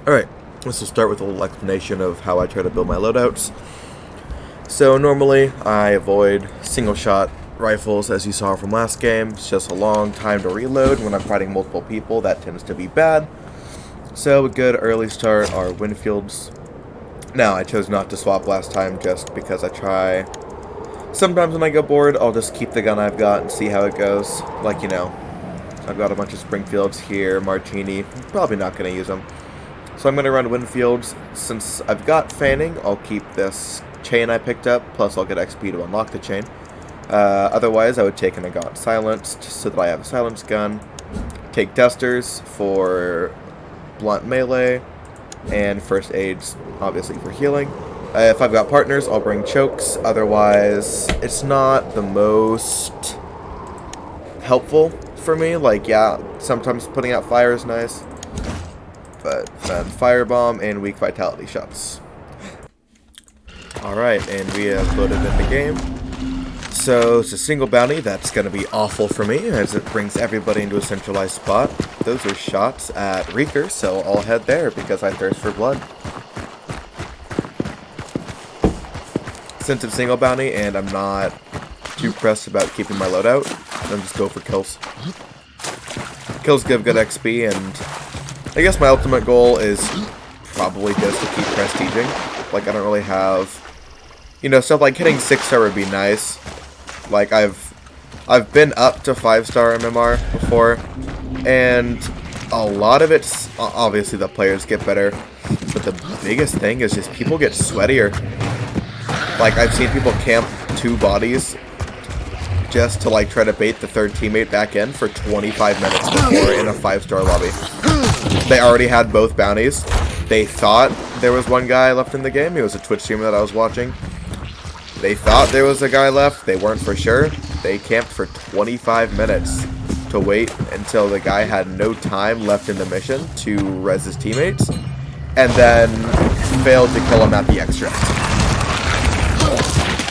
Alright, this will start with a little explanation of how I try to build my loadouts. So normally, I avoid single-shot rifles, as you saw from last game. It's just a long time to reload. When I'm fighting multiple people, that tends to be bad. So a good early start are Winfields. Now, I chose not to swap last time just because I try... Sometimes when I get bored, I'll just keep the gun I've got and see how it goes. Like, you know, I've got a bunch of Springfields here, Martini. Probably not going to use them. So I'm going to run Winfields. Since I've got fanning, I'll keep this chain I picked up, plus I'll get XP to unlock the chain. Otherwise, I would take an Agant Silenced, so that I have a silenced gun. Take Dusters for blunt melee, and First Aids, obviously, for healing. If I've got partners, I'll bring Chokes. Otherwise, it's not the most helpful for me. Like, yeah, sometimes putting out fire is nice. But then Firebomb and Weak Vitality shots. Alright, and we have loaded in the game. So, it's a single bounty. That's going to be awful for me, as it brings everybody into a centralized spot. Those are shots at Reeker, so I'll head there because I thirst for blood. Since it's single bounty and I'm not too pressed about keeping my loadout, then just go for kills. Kills give good XP, and I guess my ultimate goal is probably just to keep prestiging. Like, I don't really have, you know, stuff like hitting 6-star would be nice. Like, I've been up to 5-star MMR before, and a lot of it's, obviously the players get better, but the biggest thing is just people get sweatier. Like, I've seen people camp 2 bodies just to, like, try to bait the third teammate back in for 25 minutes before in a 5-star lobby. They already had both bounties. They thought there was one guy left in the game. He was a Twitch streamer that I was watching. They thought there was a guy left. They weren't for sure. They camped for 25 minutes to wait until the guy had no time left in the mission to res his teammates, and then failed to kill him at the extract.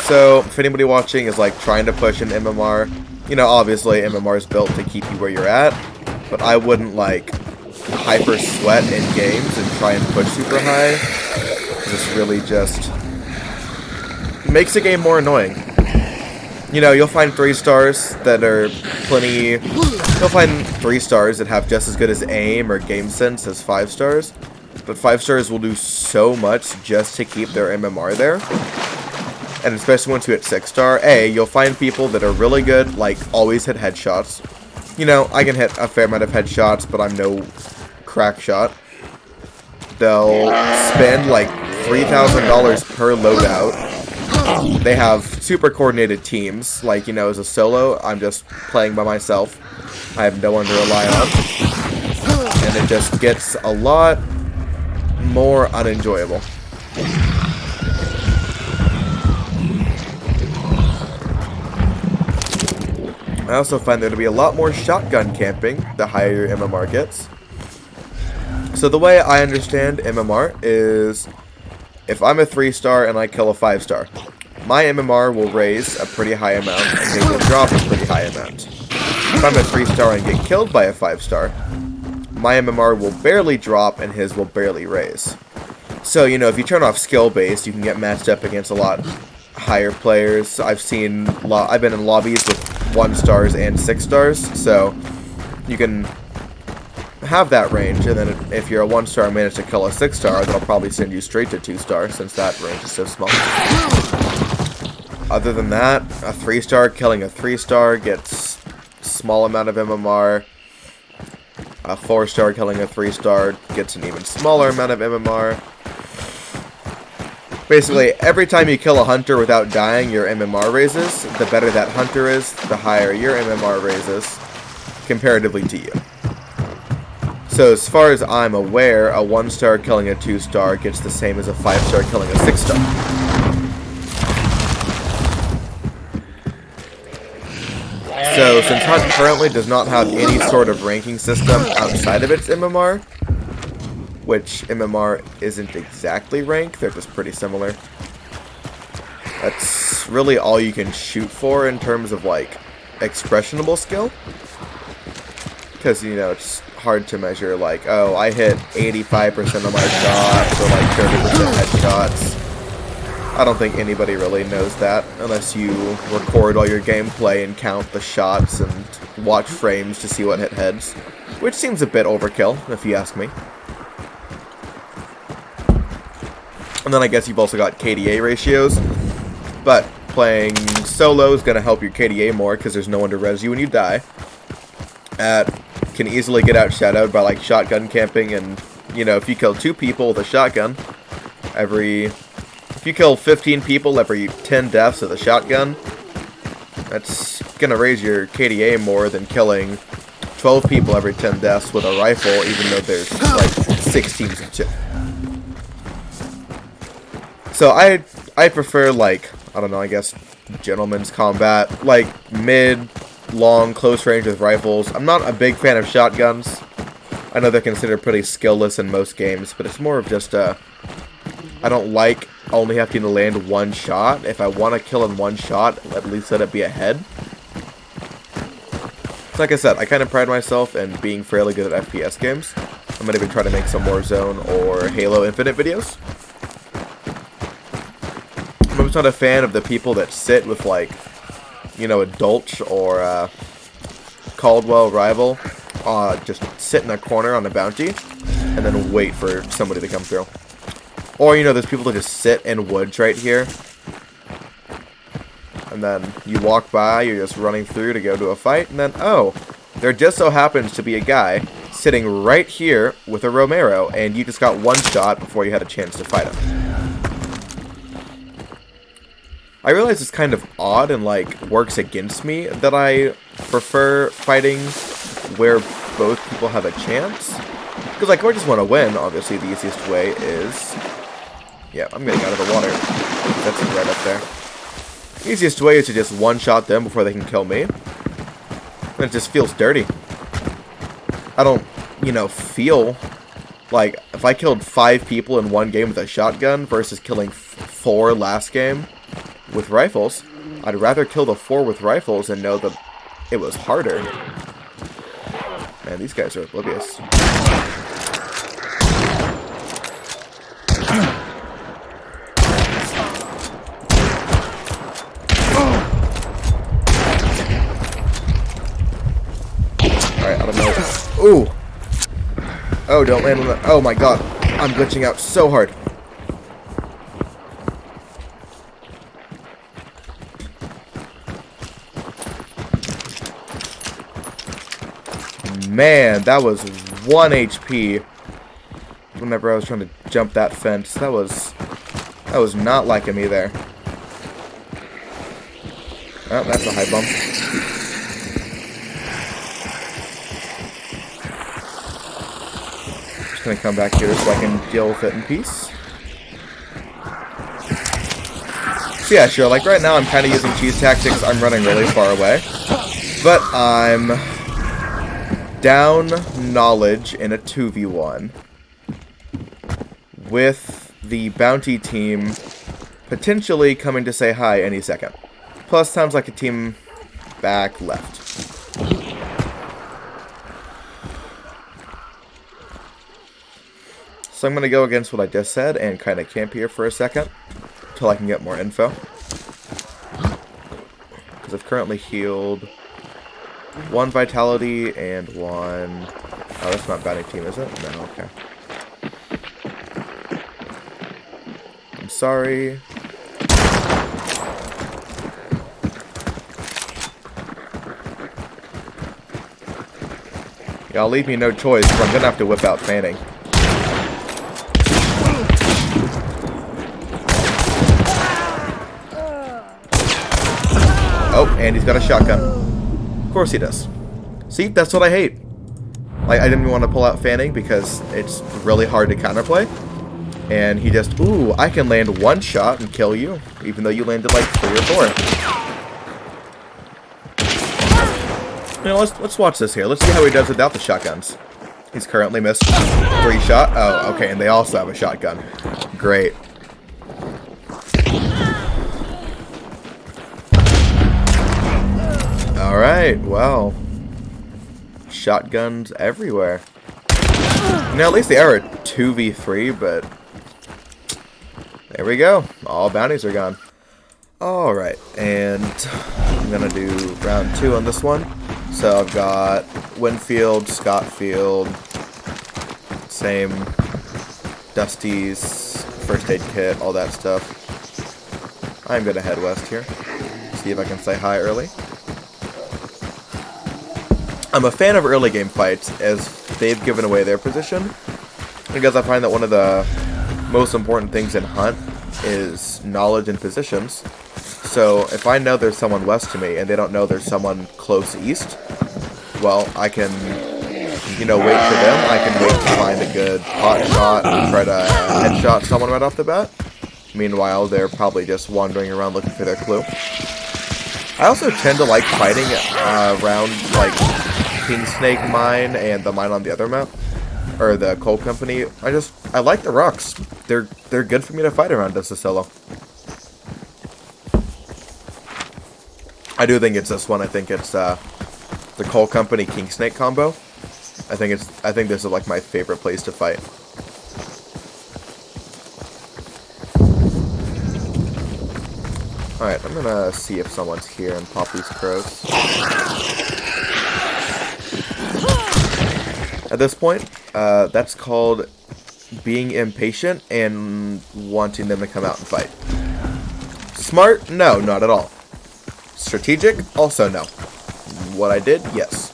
So, if anybody watching is, like, trying to push an MMR, you know, obviously MMR is built to keep you where you're at, but I wouldn't, like, hyper sweat in games and try and push super high. This really just makes the game more annoying. You know, you'll find 3-stars that are plenty... You'll find 3-stars that have just as good as aim or game sense as 5-stars, but 5-stars will do so much just to keep their MMR there. And especially once you hit 6-star, you'll find people that are really good, like, always hit headshots. You know, I can hit a fair amount of headshots, but I'm no crack shot. They'll spend, like, $3,000 per loadout. They have super coordinated teams. Like, you know, as a solo, I'm just playing by myself. I have no one to rely on. And it just gets a lot more unenjoyable. I also find there to be a lot more shotgun camping the higher your MMR gets. So the way I understand MMR is, if I'm a 3-star and I kill a 5-star, my MMR will raise a pretty high amount and it will drop a pretty high amount. If I'm a 3-star and get killed by a 5-star, my MMR will barely drop and his will barely raise. So, you know, if you turn off skill-based, you can get matched up against a lot higher players. I've been in lobbies with 1-stars and 6-stars, so you can have that range, and then if you're a 1-star and manage to kill a 6-star, that'll probably send you straight to 2-star, since that range is so small. Other than that, a 3-star killing a 3-star gets small amount of MMR. A 4-star killing a 3-star gets an even smaller amount of MMR. Basically, every time you kill a hunter without dying, your MMR raises. The better that hunter is, the higher your MMR raises, comparatively to you. So as far as I'm aware, a 1-star killing a 2-star gets the same as a 5-star killing a 6-star. So since Hunt currently does not have any sort of ranking system outside of its MMR, which MMR isn't exactly rank, they're just pretty similar. That's really all you can shoot for in terms of, like, expressionable skill. Because, you know, it's hard to measure, like, oh, I hit 85% of my shots, or like 30% headshots. I don't think anybody really knows that, unless you record all your gameplay and count the shots and watch frames to see what hit heads, which seems a bit overkill, if you ask me. And then I guess you've also got KDA ratios, but playing solo is going to help your KDA more because there's no one to res you when you die. Can easily get out shadowed by like shotgun camping, and you know, if you kill 2 people with a shotgun, if you kill 15 people every 10 deaths with a shotgun, that's gonna raise your KDA more than killing 12 people every 10 deaths with a rifle, even though there's like 6 teams of 2. So I prefer, like, I don't know, I guess gentleman's combat, like mid, long, close range with rifles. I'm not a big fan of shotguns. I know they're considered pretty skillless in most games, but it's more of just I don't like only having to land one shot. If I want to kill in one shot, at least let it be a head. So like I said, I kind of pride myself in being fairly good at FPS games. I'm going to even try to make some Warzone or Halo Infinite videos. I'm just not a fan of the people that sit with, like, you know, a Dolch or a Caldwell rival, just sit in a corner on a bounty and then wait for somebody to come through. Or, you know, there's people that just sit in woods right here, and then you walk by, you're just running through to go to a fight, and then, oh, there just so happens to be a guy sitting right here with a Romero, and you just got one shot before you had a chance to fight him. I realize it's kind of odd and, like, works against me that I prefer fighting where both people have a chance. Because, like, I just want to win. Obviously, the easiest way is... Yeah, I'm getting out of the water. That's right up there. The easiest way is to just one-shot them before they can kill me. And it just feels dirty. I don't, you know, feel like if I killed 5 people in one game with a shotgun versus killing 4 last game with rifles, I'd rather kill the 4 with rifles and know that it was harder. Man, these guys are oblivious. Alright, I don't know. Ooh! Oh, don't land on that. Oh my god. I'm glitching out so hard. Man, that was 1 HP whenever I was trying to jump that fence. That was not liking me there. Oh, that's a high bump. Just gonna come back here so I can deal with it in peace. So yeah, sure, like right now I'm kind of using cheese tactics. I'm running really far away. But I'm down knowledge in a 2v1 with the bounty team potentially coming to say hi any second. Plus, sounds like a team back left. So I'm going to go against what I just said and kind of camp here for a second until I can get more info. Because I've currently healed 1 vitality and 1... Oh, that's not bounty team, is it? No, okay. I'm sorry. Y'all leave me no choice, but I'm gonna have to whip out fanning. Oh, and he's got a shotgun. Of course he does. See, that's what I hate. Like, I didn't even want to pull out fanning because it's really hard to counterplay. And he just, ooh, I can land 1 shot and kill you, even though you landed like 3 or 4. You know, let's watch this here. Let's see how he does without the shotguns. He's currently missed 3 shot. Oh, okay, and they also have a shotgun. Great. Alright, well. Shotguns everywhere. Now, at least they are a 2v3, but there we go. All bounties are gone. Alright, and I'm going to do round 2 on this one. So I've got Winfield, Scottfield, same, Dusty's, first aid kit, all that stuff. I'm going to head west here, see if I can say hi early. I'm a fan of early game fights, as they've given away their position, because I find that one of the most important things in Hunt is knowledge and positions. So if I know there's someone west to me and they don't know there's someone close east, well, I can, you know, wait for them. I can wait to find a good pot shot and try to headshot someone right off the bat. Meanwhile, they're probably just wandering around looking for their clue. I also tend to like fighting around, like, King Snake mine and the mine on the other map, or the coal company. I like the rocks. They're good for me to fight around as a solo. I do think it's this one. I think it's the coal company King Snake combo. I think this is like my favorite place to fight. Alright, I'm gonna see if someone's here and pop these crows. At this point, that's called being impatient and wanting them to come out and fight. Smart? No, not at all. Strategic? Also no. What I did? Yes.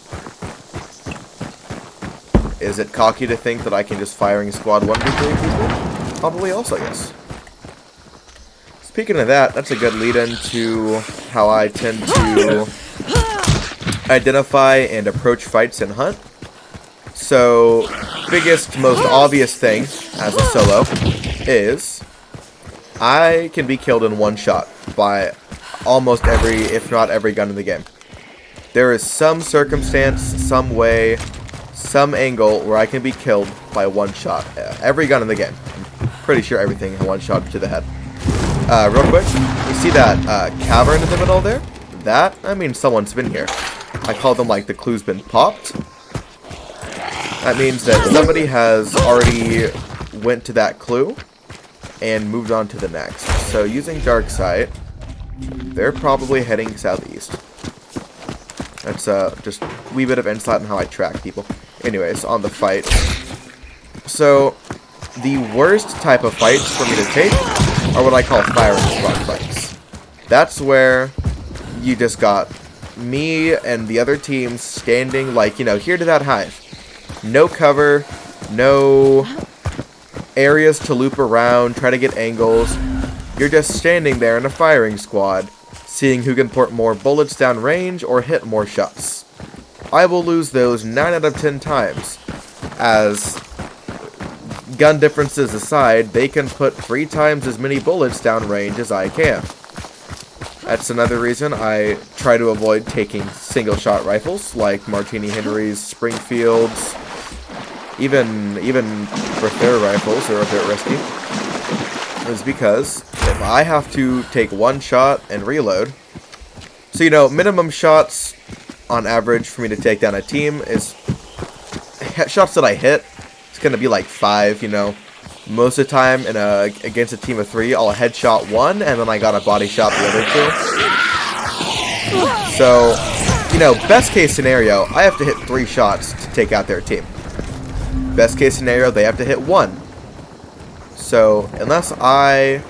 Is it cocky to think that I can just firing squad 1v3 people? Probably also yes. Speaking of that, that's a good lead-in to how I tend to identify and approach fights in Hunt. So, biggest, most obvious thing as a solo is I can be killed in one shot by almost every, if not every gun in the game. There is some circumstance, some way, some angle where I can be killed by one shot. Every gun in the game. I'm pretty sure everything in one shot to the head. Real quick, you see that cavern in the middle there? That means someone's been here. I call them like the clue's been popped. That means that somebody has already went to that clue and moved on to the next. So using dark sight, they're probably heading southeast. That's just a wee bit of insight on how I track people. Anyways, on the fight. So the worst type of fights for me to take are what I call firing squad fights. That's where you just got me and the other team standing like, you know, here to that hive. No cover, no areas to loop around, try to get angles. You're just standing there in a firing squad, seeing who can put more bullets down range or hit more shots. I will lose those 9 out of 10 times, as gun differences aside, they can put 3 times as many bullets down range as I can. That's another reason I try to avoid taking single shot rifles like Martini Henry's, Springfields, even Bertha rifles are a bit risky. Is because if I have to take one shot and reload, so you know, minimum shots on average for me to take down a team is shots that I hit. It's gonna be like 5, you know. Most of the time, against a team of 3, I'll headshot 1, and then I got a body shot the other 2. So, you know, best case scenario, I have to hit 3 shots to take out their team. Best case scenario, they have to hit 1. So, unless I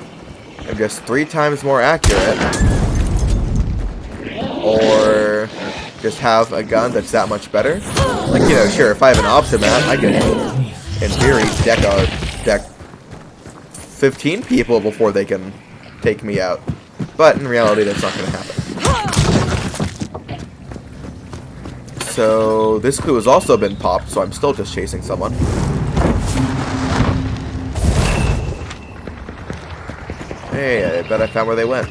am just 3 times more accurate, or just have a gun that's that much better, like, you know, sure, if I have an Optimat, I can, in theory, deck 15 people before they can take me out. But in reality, that's not going to happen. So this clue has also been popped, so I'm still just chasing someone. Hey, I bet I found where they went.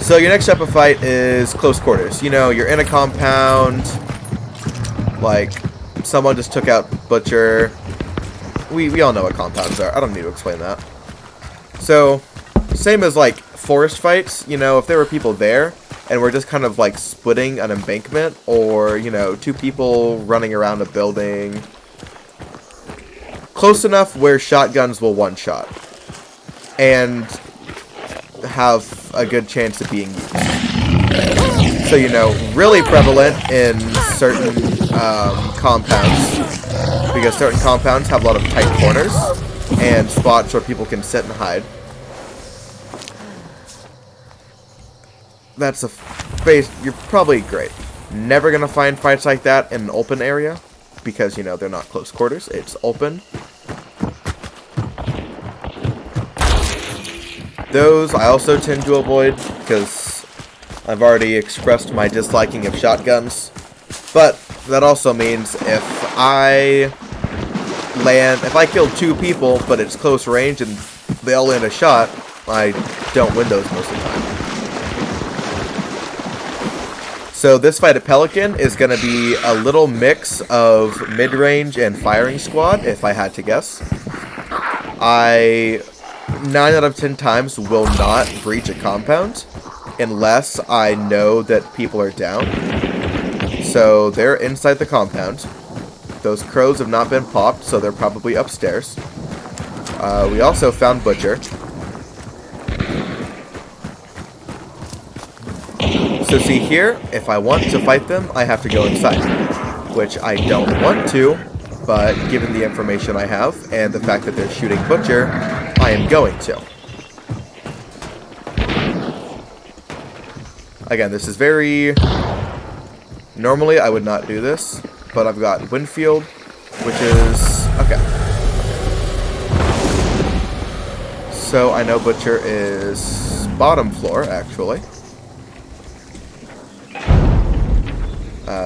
So your next type of fight is close quarters. You know, you're in a compound, like someone just took out Butcher. We all know what compounds are. I don't need to explain that. So, same as like forest fights, you know, if there were people there and we're just kind of like splitting an embankment, or, you know, 2 people running around a building, close enough where shotguns will one-shot and have a good chance of being used. So, you know, really prevalent in certain compounds, because certain compounds have a lot of tight corners and spots where people can sit and hide. That's a face. You're probably great. Never gonna find fights like that in an open area, because, you know, they're not close quarters. It's open. Those I also tend to avoid, because I've already expressed my disliking of shotguns. But that also means if I kill 2 people, but it's close range and they all land a shot, I don't win those most of the time. So this fight at Pelican is going to be a little mix of mid-range and firing squad, if I had to guess. I 9 out of 10 times will not breach a compound unless I know that people are down. So they're inside the compound. Those crows have not been popped, so they're probably upstairs. We also found Butcher. So see here, if I want to fight them, I have to go inside, which I don't want to, but given the information I have and the fact that they're shooting Butcher, I am going to. Again, this is very... Normally I would not do this, but I've got Winfield, which is... okay. So I know Butcher is bottom floor, actually.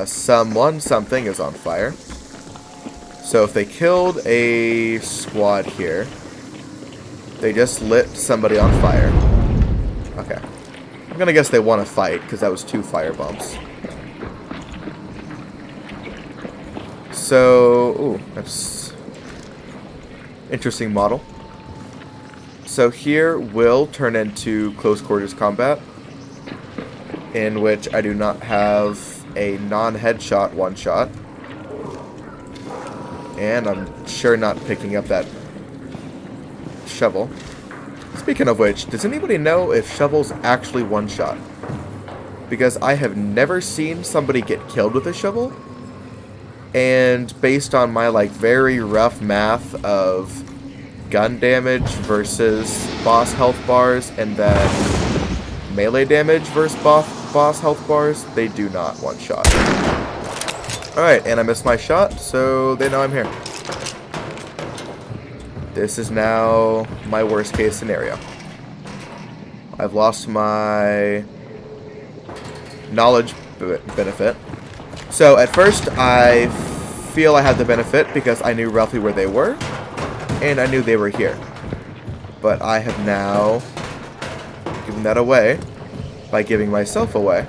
Something is on fire. So if they killed a squad here, they just lit somebody on fire. Okay. I'm gonna guess they want to fight, because that was 2 fire bombs. So, ooh, that's interesting model. So here will turn into close quarters combat, in which I do not have a non-headshot one-shot. And I'm sure not picking up that shovel. Speaking of which, does anybody know if shovels actually one-shot? Because I have never seen somebody get killed with a shovel. And based on my, like, very rough math of gun damage versus boss health bars, and then melee damage versus boss health bars, they do not one-shot. Alright, and I missed my shot, so they know I'm here. This is now my worst case scenario. I've lost my knowledge benefit. So at first I feel I had the benefit because I knew roughly where they were, and I knew they were here. But I have now given that away by giving myself away.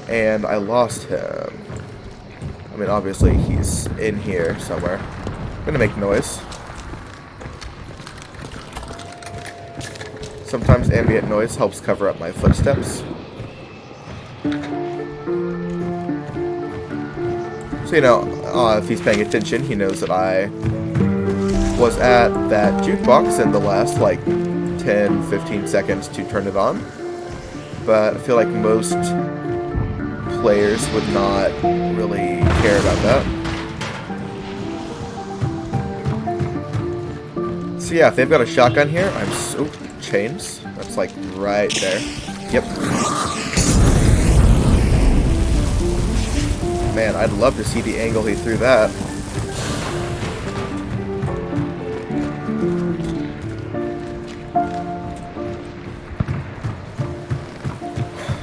And I lost him. I mean, obviously he's in here somewhere. I'm gonna make noise. Sometimes ambient noise helps cover up my footsteps. So, you know, if he's paying attention, he knows that I was at that jukebox in the last, like, 10-15 seconds to turn it on. But I feel like most players would not really care about that. So yeah, if they've got a shotgun here, I'm so... chains. That's like right there. Yep. Man, I'd love to see the angle he threw that.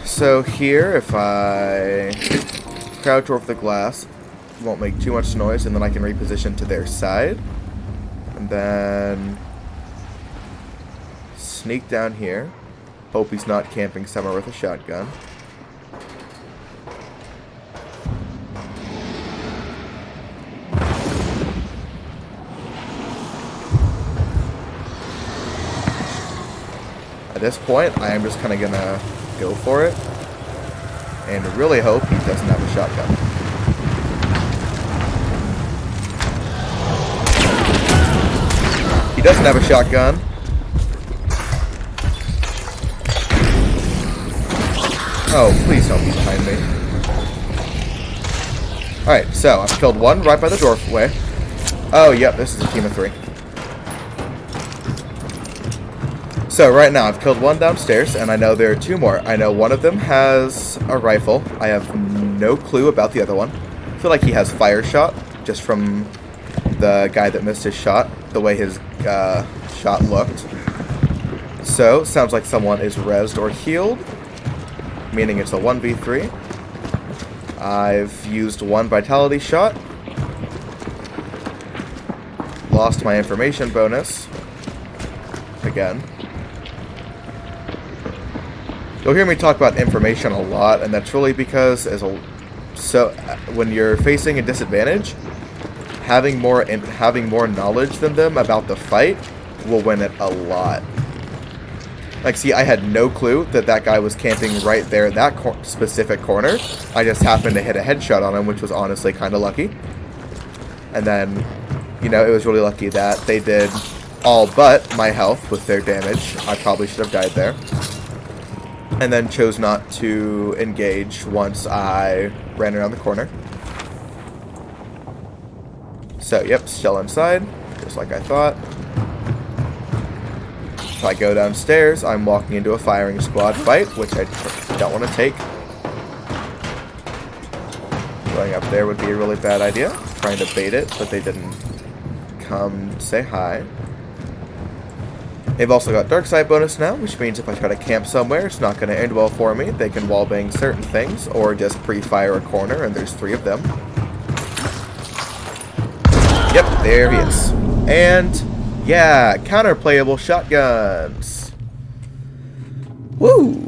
So here, if I crouch over the glass, it won't make too much noise, and then I can reposition to their side. And then sneak down here. Hope he's not camping somewhere with a shotgun. At this point, I am just kind of gonna go for it and really hope he doesn't have a shotgun. doesn't have a shotgun. Oh, please don't be behind me. Alright, so I've killed one right by the doorway. Oh, yep, this is a team of 3. So right now I've killed one downstairs, and I know there are 2 more. I know one of them has a rifle. I have no clue about the other one. I feel like he has fire shot, just from the guy that missed his shot, the way his shot looked. So, sounds like someone is rezzed or healed, meaning it's a 1v3. I've used 1 vitality shot. Lost my information bonus. Again. You'll hear me talk about information a lot, and that's really because when you're facing a disadvantage, having more knowledge than them about the fight will win it a lot. Like, see, I had no clue that that guy was camping right there in that specific corner. I just happened to hit a headshot on him, which was honestly kind of lucky. And then, you know, it was really lucky that they did all but my health with their damage. I probably should have died there. And then chose not to engage once I ran around the corner. So, yep, still inside, just like I thought. If I go downstairs, I'm walking into a firing squad fight, which I don't want to take. Going up there would be a really bad idea. Trying to bait it, but they didn't come say hi. They've also got dark side bonus now, which means if I try to camp somewhere, it's not going to end well for me. They can wallbang certain things, or just pre-fire a corner, and there's 3 of them. Yep, there he is. And, yeah, counter-playable shotguns. Woo!